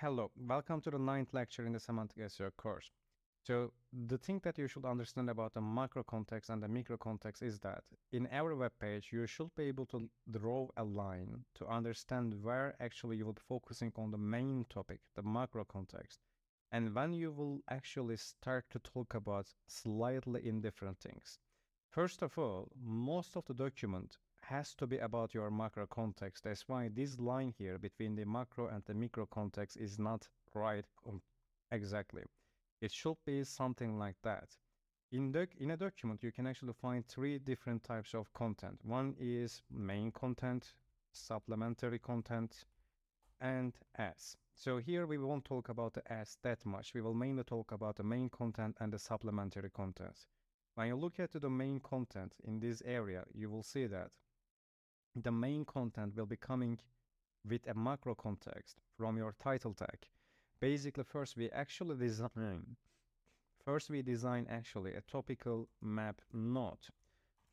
Hello, welcome to the ninth lecture in the Semantic SEO course. So the thing that you should understand about the macro context and the micro context is that in our web page, you should be able to draw a line to understand where actually you will be focusing on the main topic, the macro context. And when you will actually start to talk about slightly indifferent things. First of all, most of the document has to be about your macro context. That's why this line here between the macro and the micro context is not right exactly. It should be something like that. In a document, you can actually find three different types of content. One is main content, supplementary content, and as. So here we won't talk about the as that much. We will mainly talk about the main content and the supplementary content. When you look at the main content in this area, you will see that the main content will be coming with a macro context from your title tag. Basically, first we design actually a topical map node.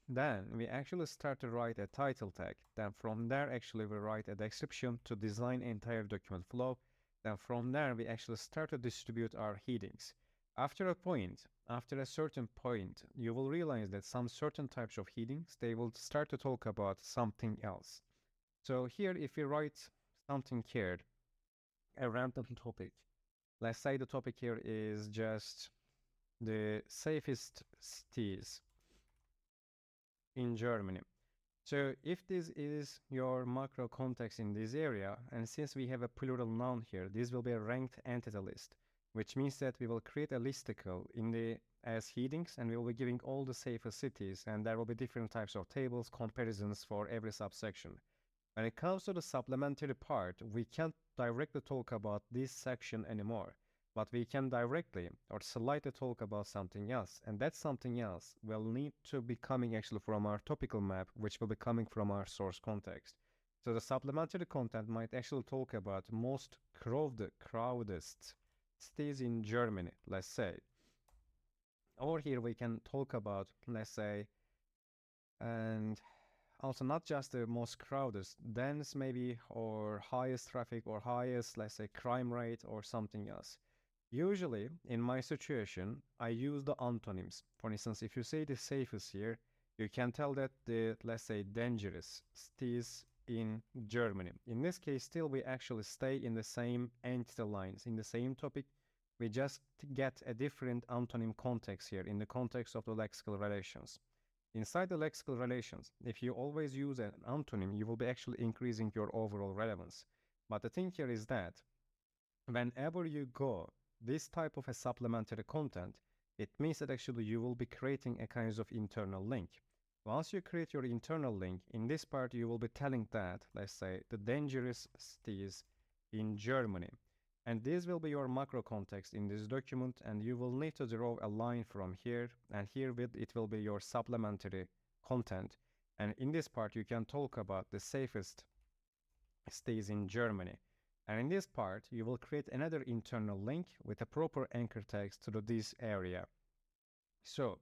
Then we actually start to write a title tag. Then from there actually we write a description to design entire document flow. Then from there we actually start to distribute our headings. After a certain point, you will realize that some certain types of headings, they will start to talk about something else. So here, if we write something here, a random topic, let's say the topic here is just the safest cities in Germany. So if this is your macro context in this area, and since we have a plural noun here, this will be a ranked entity list, which means that we will create a listicle in the as headings, and we will be giving all the safest cities, and there will be different types of tables, comparisons for every subsection. When it comes to the supplementary part, we can't directly talk about this section anymore, but we can directly or slightly talk about something else, and that something else will need to be coming actually from our topical map, which will be coming from our source context. So the supplementary content might actually talk about most crowdest cities in Germany, let's say. Over here we can talk about, let's say, and also not just the most crowded, dense maybe, or highest traffic, or highest, let's say, crime rate, or something else. Usually, in my situation, I use the antonyms. For instance, if you say the safest here, you can tell that the, let's say, dangerous cities in Germany. In this case, still we actually stay in the same entity lines, in the same topic. We just get a different antonym context here in the context of the lexical relations. Inside the lexical relations, if you always use an antonym, you will be actually increasing your overall relevance. But the thing here is that whenever you go this type of a supplementary content, it means that actually you will be creating a kind of internal link. Once you create your internal link, in this part you will be telling that, let's say, the dangerous cities in Germany. And this will be your macro context in this document, and you will need to draw a line from here, and here it will be your supplementary content. And in this part, you can talk about the safest cities in Germany. And in this part, you will create another internal link with a proper anchor text to this area. So,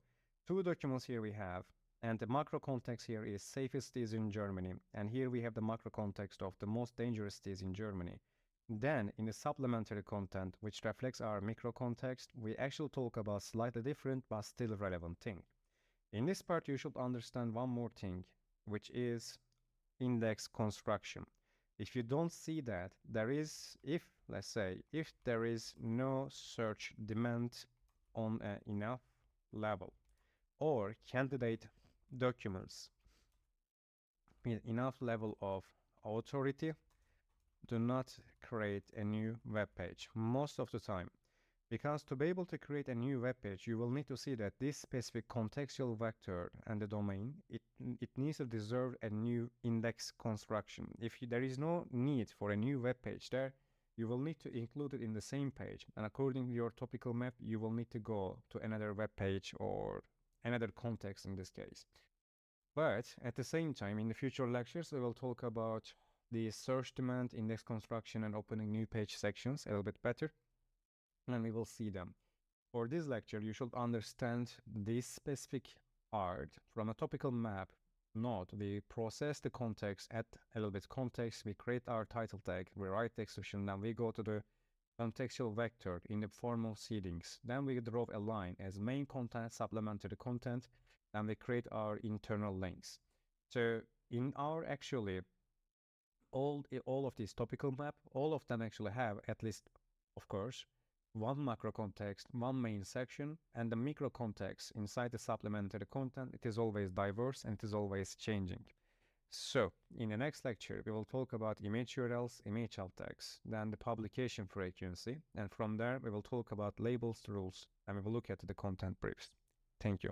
two documents here we have, and the macro context here is safest cities in Germany, and here we have the macro context of the most dangerous cities in Germany. Then, in the supplementary content, which reflects our micro context, we actually talk about slightly different but still relevant thing. In this part, you should understand one more thing, which is index construction. If you don't see that, let's say, if there is no search demand on enough level, or candidate documents with enough level of authority, do not create a new web page most of the time. Because to be able to create a new web page, you will need to see that this specific contextual vector and the domain, it needs to deserve a new index construction. If there is no need for a new web page there, you will need to include it in the same page. And according to your topical map, you will need to go to another web page or another context in this case. But at the same time, in the future lectures, we will talk about the search demand, index construction, and opening new page sections a little bit better, and we will see them. For this lecture, you should understand this specific part from a topical map node. We process the context, add a little bit context, we create our title tag, we write the exception, then we go to the contextual vector in the formal seedings. Then we draw a line as main content, supplementary content, and we create our internal links. So in our actually all of these topical map, all of them actually have at least, of course, one macro context, one main section, and the micro context inside the supplementary content. It is always diverse and it is always changing. So in the next lecture, we will talk about image URLs, image alt tags, then the publication frequency, and from there we will talk about labels, rules, and we will look at the content briefs. Thank you.